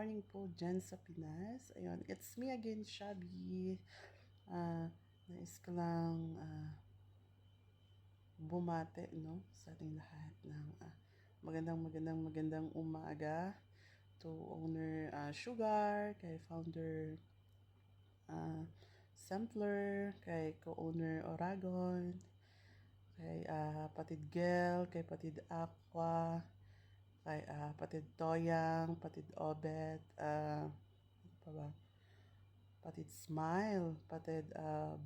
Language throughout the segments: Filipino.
morning po dyan sa Pinas. Ayun, it's me again, Shabby. Nais ko lang bumate, no, sa ating lahat ng magandang umaga to owner Sugar, kay founder Sampler, kay co-owner Oragon, kay Patid Gel, kay Patid Aqua, kay Patid Toyang, Patid Obet, ano pa ba? Patid Smile, Patid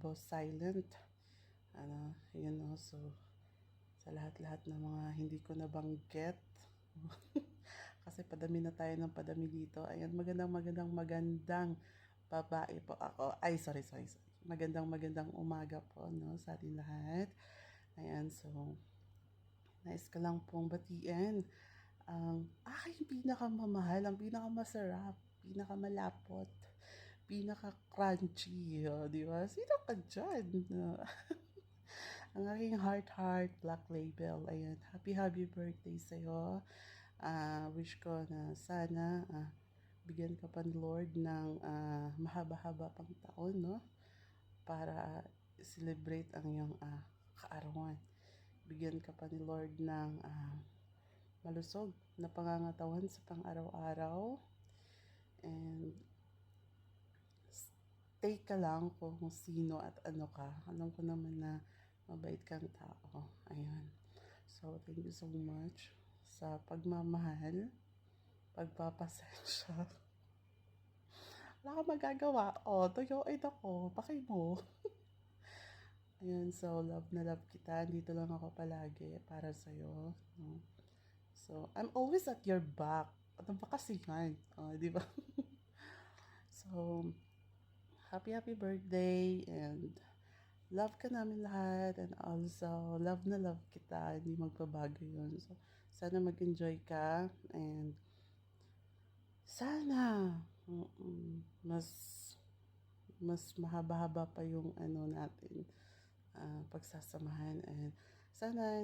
Boss Silent, yun no, so, sa lahat-lahat ng mga hindi ko nabanggit, kasi padami na tayo ng padami dito. Ayan, magandang babae po ako. Ay, sorry. Magandang umaga po, no, sa ating lahat. Ayan, so, nais ko lang pong batiin ang aking pinakamamahal, ang pinakamasarap, pinakamalapot, pinaka-crunchy, di ba? Sino ka dyan? Ang aking heart Black Label. Ayan, happy birthday sa'yo. Wish ko na sana bigyan ka pa ni Lord ng mahaba-haba pang taon, no? Para celebrate ang iyong kaarawan. Bigyan ka pa ni Lord ng malusog na pangangatawan sa pang-araw-araw. And stay ka lang kung sino at ano ka. Alam ko naman na mabait kang tao. Ayan. So, thank you so much sa pagmamahal, pagpapasensya. Wala kang magagawa. O, tuyuin ako. Pakay mo. Ayan, so love na love kita. Dito lang ako palagi para sa'yo. No? So, I'm always at your back. Ano ba kasi yan? Di ba? So, happy birthday and love ka namin lahat and also love na love kita. Hindi magbabago yun. So, sana mag-enjoy ka and sana mas mahaba-haba pa yung ano natin pagsasamahan and sana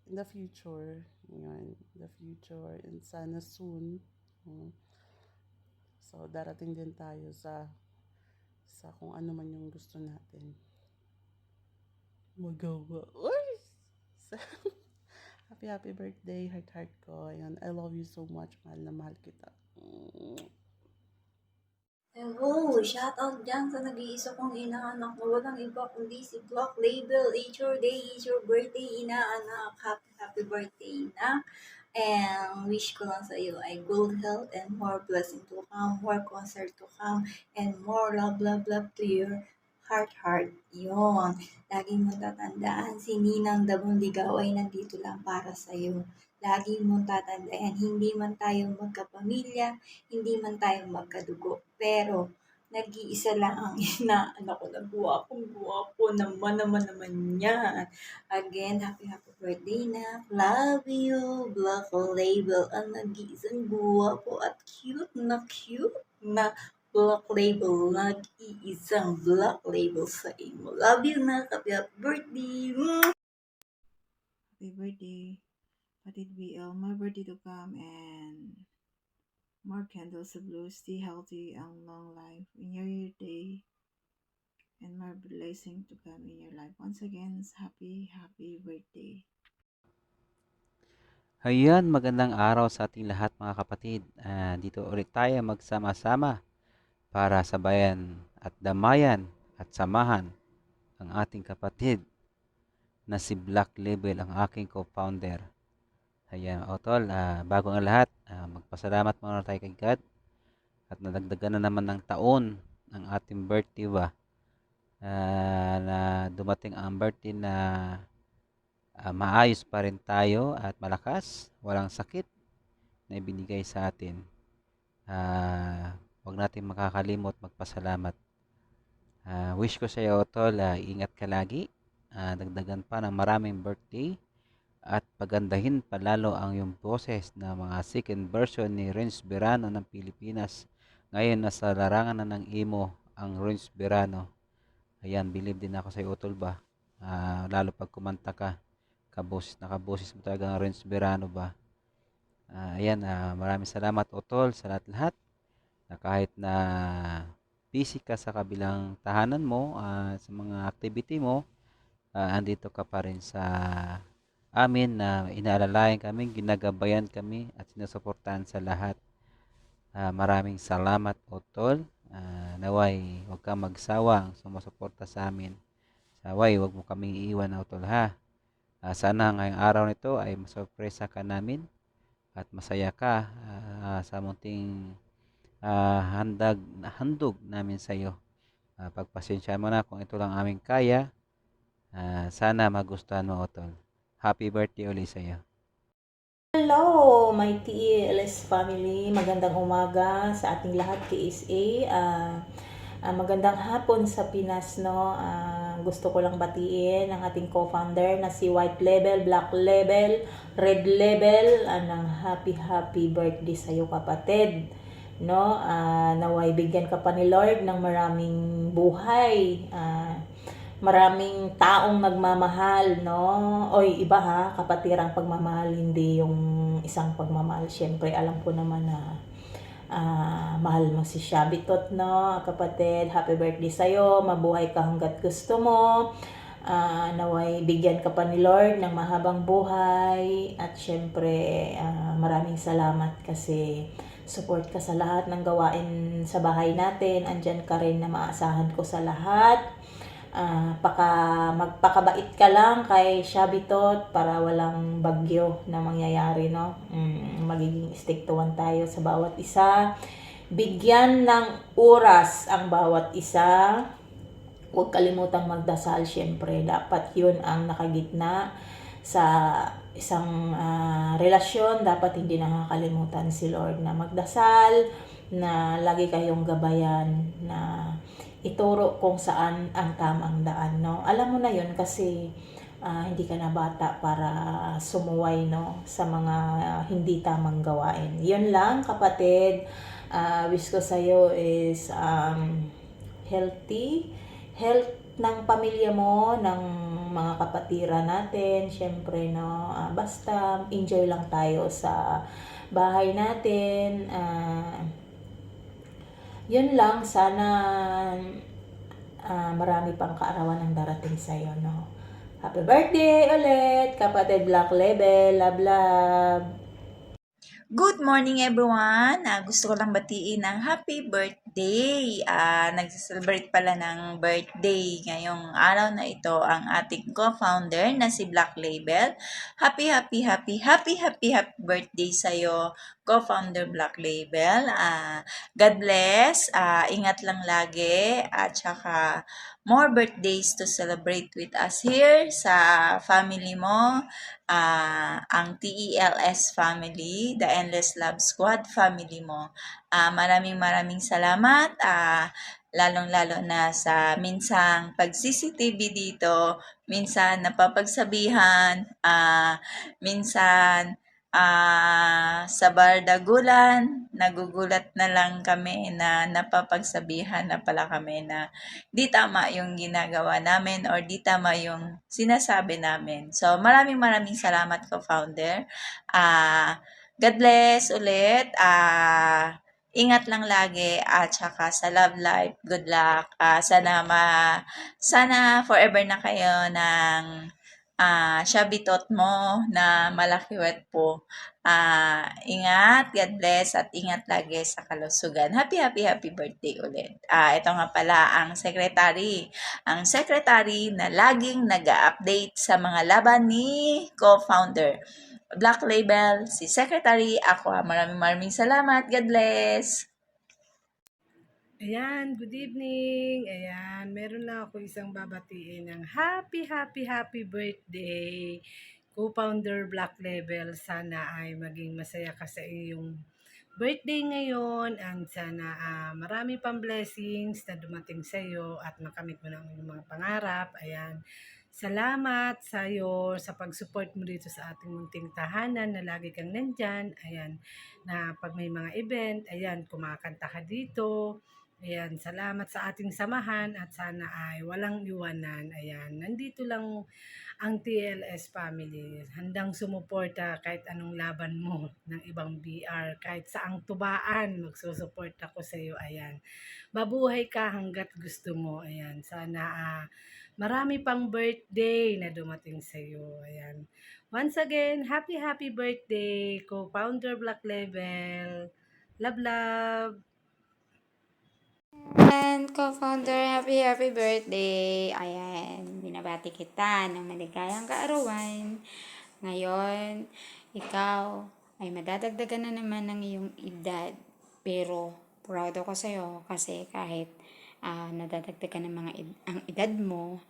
in the future, yun, the future and sana soon. So darating din tayo sa kung ano man yung gusto natin magawa. Uy! Happy birthday, heart ko. Ayan, I love you so much. Mahal na mahal kita. Hello! Shoutout dyan sa nag-iisa kong inaanak na walang iba kundi si Block Label. It's your day, it's your birthday, inaanak. Happy birthday, na. And wish ko lang sa iyo ay good health and more blessing to come, more concert to come, and more love to your heart. Yun. Lagi mong tatandaan, si Ninang Dabong Ligaw ay nandito lang para sa iyo. Lagi mong tatandaan, hindi man tayo magkapamilya, hindi man tayo magkadugo, pero nag-iisa lang ang inaanak ko na guwapong-guwapo naman yan. Again, happy birthday na. Love you, Black Label. Ang nag-iisang guwapo at cute na Black Label. Nag-iisang Black Label sa imo. Love you na. Happy birthday. Happy birthday, Patid BL. My birthday to come and more candles of blue. Stay healthy and long life in your day and more blessing to come in your life. Once again, happy birthday. Ayan, magandang araw sa ating lahat mga kapatid. Dito ulit tayo magsama-sama para sabayan at damayan at samahan ang ating kapatid na si Black Label, ang aking co-founder. Ayan, tol, bago ang lahat, magpasalamat muna tayo kay God at nadagdagan na naman ng taon ang ating birthday ba. Na dumating ang birthday na maayos pa rin tayo at malakas, walang sakit na ibinigay sa atin. Huwag natin makakalimot magpasalamat. Wish ko sa iyo, tol, ingat ka lagi. Dagdagan pa ng maraming birthday at pagandahin palalo ang iyong boses na mga second version ni Renz Berano ng Pilipinas. Ngayon, nasa larangan na ng imo ang Renz Berano. Ayan, believe din ako sa iyo, tol ba? Lalo pag kumanta ka, kaboses mo talaga ang Renz Berano ba? Ayan, maraming salamat Utol sa lahat-lahat na kahit na busy ka sa kabilang tahanan mo, sa mga activity mo, andito ka pa rin sa amin na inaalalayan kami, ginagabayan kami at sinusuportahan sa lahat. Maraming salamat Utol. Naway huwag kang magsawang sumusuporta sa amin. Naway huwag mo kaming iiwan Utol ha. Sana ngayong araw nito ay masorpresa ka namin at masaya ka sa munting handog namin sa iyo. Pagpasensya mo na kung ito lang aming kaya. Sana magustuhan mo, Otol. Happy birthday ulit sa iyo. Hello, my TLS family. Magandang umaga sa ating lahat, KSA. Magandang hapon sa Pinas, no? Gusto ko lang batiin ang ating co-founder na si White Label, Black Label, Red Label. Ng happy birthday sa iyo, kapatid. No? Naway bigyan ka pa ni Lord ng maraming buhay. Maraming taong nagmamahal, no? Oy, iba ha, kapatirang pagmamahal, hindi yung isang pagmamahal. Siyempre, alam ko naman na mahal mo si Shabitot, no? Kapatid, happy birthday sa'yo. Mabuhay ka hanggat gusto mo. Naway bigyan ka pa ni Lord ng mahabang buhay. At siyempre, maraming salamat kasi support ka sa lahat ng gawain sa bahay natin. Andyan ka rin na maasahan ko sa lahat. Magpakabait ka lang kay Shabitot para walang bagyo na mangyayari, no? Magiging stick to one tayo sa bawat isa. Bigyan ng oras ang bawat isa. Huwag kalimutang magdasal, syempre. Dapat yun ang nakagitna sa isang relasyon. Dapat hindi nakakalimutan si Lord na magdasal, na lagi kayong gabayan, na ituro kung saan ang tamang daan, no? Alam mo na yun kasi hindi ka na bata para sumuway, no, sa mga hindi tamang gawain. Yun lang, kapatid. Wish ko sa'yo is health ng pamilya mo, ng mga kapatira natin. Syempre, no, basta enjoy lang tayo sa bahay natin. Yun lang, sana marami pang kaarawan ang darating sa'yo, no? Happy birthday ulit, kapatid Black Label. Love, love. Good morning everyone! Gusto ko lang batiin ng happy birthday! Nagse-celebrate pala ng birthday ngayong araw na ito ang ating co-founder na si Black Label. Happy birthday sa'yo, co-founder Black Label. God bless, ingat lang lagi, at saka more birthdays to celebrate with us here sa family mo. Ang TELS family, the Endless Love Squad family mo. Maraming salamat, lalong-lalo na sa minsang pag-CCTV dito, minsan napapagsabihan, minsan sa bardagulan, nagugulat na lang kami na napapagsabihan na pala kami na di tama yung ginagawa namin or di tama yung sinasabi namin. So, maraming salamat, co-founder. God bless ulit. Ingat lang lagi at saka sa love life, good luck. Sana forever na kayo ng Shabitot mo na malakiwat po. Ingat, God bless, at ingat lagi sa kalusugan. Happy birthday ulit. Ito nga pala ang secretary na laging nag-update sa mga laban ni co-founder Black Label, si Secretary Aqua. Maraming salamat. God bless. Ayan, good evening. Ayan, meron na ako isang babatiin ng happy birthday, co-founder Black Label. Sana ay maging masaya ka sa iyong birthday ngayon, and sana marami pang blessings na dumating sa iyo at makamit mo ng iyong mga pangarap. Ayan. Salamat sa iyo sa pag-support mo dito sa ating munting tahanan na lagi kang nandyan. Ayan, na pag may mga event, ayan, kumakanta ka dito. Ayan, salamat sa ating samahan at sana ay walang iwanan. Ayan, nandito lang ang TLS family. Handang sumuporta kahit anong laban mo ng ibang BR. Kahit saang tubaan, magsusuporta ko sa iyo. Ayan, mabuhay ka hanggat gusto mo. Ayan, sana marami pang birthday na dumating sa iyo. Ayan, once again, happy birthday, co-founder Black Label. Love, love. And co-founder, happy birthday! Ayan, binabati kita ng maligayang kaarawan. Ngayon, ikaw ay madadagdagan na naman ng iyong edad. Pero, proud ako sa'yo kasi kahit nadadagdagan ng ang edad mo,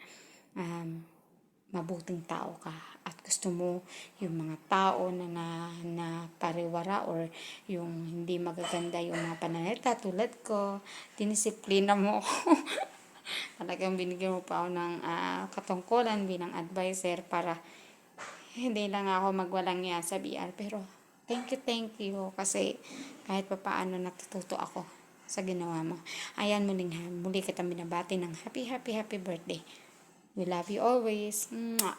mabuting tao ka at gusto mo yung mga tao na pariwara or yung hindi magaganda yung mga pananalita tulad ko, dinisiplina mo ako. Talagang binigyan mo pa ako ng katungkulan bilang advisor para hindi lang ako magwalang niya sa BR. Pero thank you kasi kahit pa paano natututo ako sa ginawa mo. Ayan, muli kitang binabati ng happy birthday. We love you always. Mwah!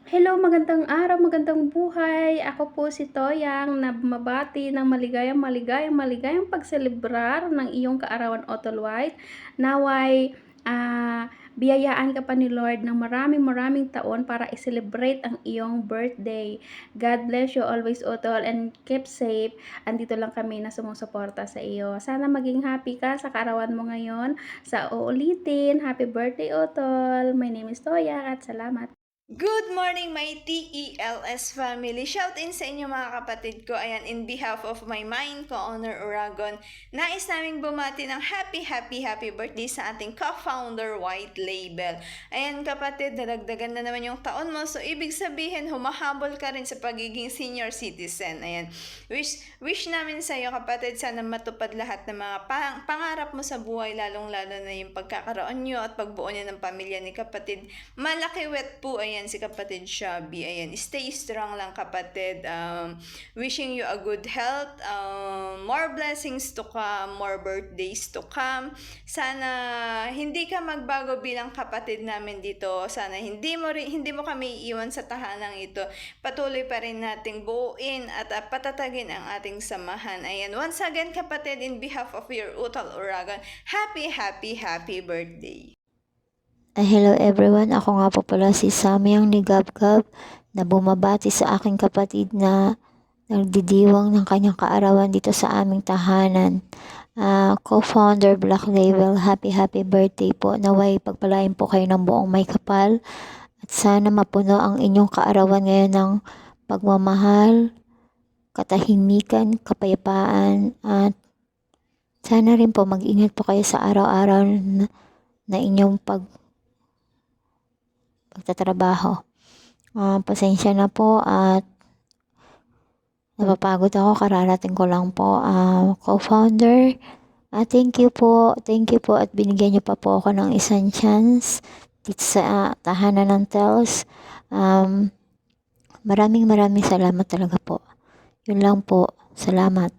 Hello, magandang araw, magandang buhay. Ako po si Toyang na mabati ng maligayang pagselebrar ng iyong kaarawan Otol White. Naway biyayaan ka pa ni Lord ng maraming taon para i-celebrate ang iyong birthday. God bless you always, Otol, and keep safe. Andito lang kami na sumusuporta sa iyo. Sana maging happy ka sa kaarawan mo ngayon. Sa uulitin, happy birthday, Otol. My name is Toyang at salamat. Good morning, my TELS family. Shout in sa inyo mga kapatid ko. Ayan, in behalf of my mind co-owner Oragon, nais naming bumati ng happy birthday sa ating co-founder White Label. Ayan kapatid, nadagdagan na naman yung taon mo. So, ibig sabihin, humahabol ka rin sa pagiging senior citizen. Ayan, wish namin sa iyo kapatid, sana matupad lahat ng mga pangarap mo sa buhay, lalong-lalo na yung pagkakaroon nyo at pagbuo nyo ng pamilya ni kapatid. Malaki wet po, ayan, si kapatid Shabby. Ayan, stay strong lang kapatid. Wishing you a good health, more blessings to come, more birthdays to come. Sana hindi ka magbago bilang kapatid namin dito. Sana hindi mo kami iiwan sa tahanang ito. Patuloy pa rin nating buuin at patatagin ang ating samahan. Ayan, once again kapatid, in behalf of your Utol Oragon, happy birthday. Hello everyone, ako nga po pala si Samyang ni Gabgab na bumabati sa aking kapatid na nagdidiwang ng kanyang kaarawan dito sa aming tahanan. Co-founder Black Label, happy birthday po. Naway pagpalain po kayo ng buong may kapal at sana mapuno ang inyong kaarawan ngayon ng pagmamahal, katahimikan, kapayapaan at sana rin po mag-ingat po kayo sa araw-araw na inyong pagtatrabaho. Pasensya na po at napapagod ako, kararating ko lang po. Co-founder, thank you po at binigyan niyo pa po ako ng isang chance dito sa tahanan ng TELS. Maraming salamat talaga po. Yun lang po, salamat.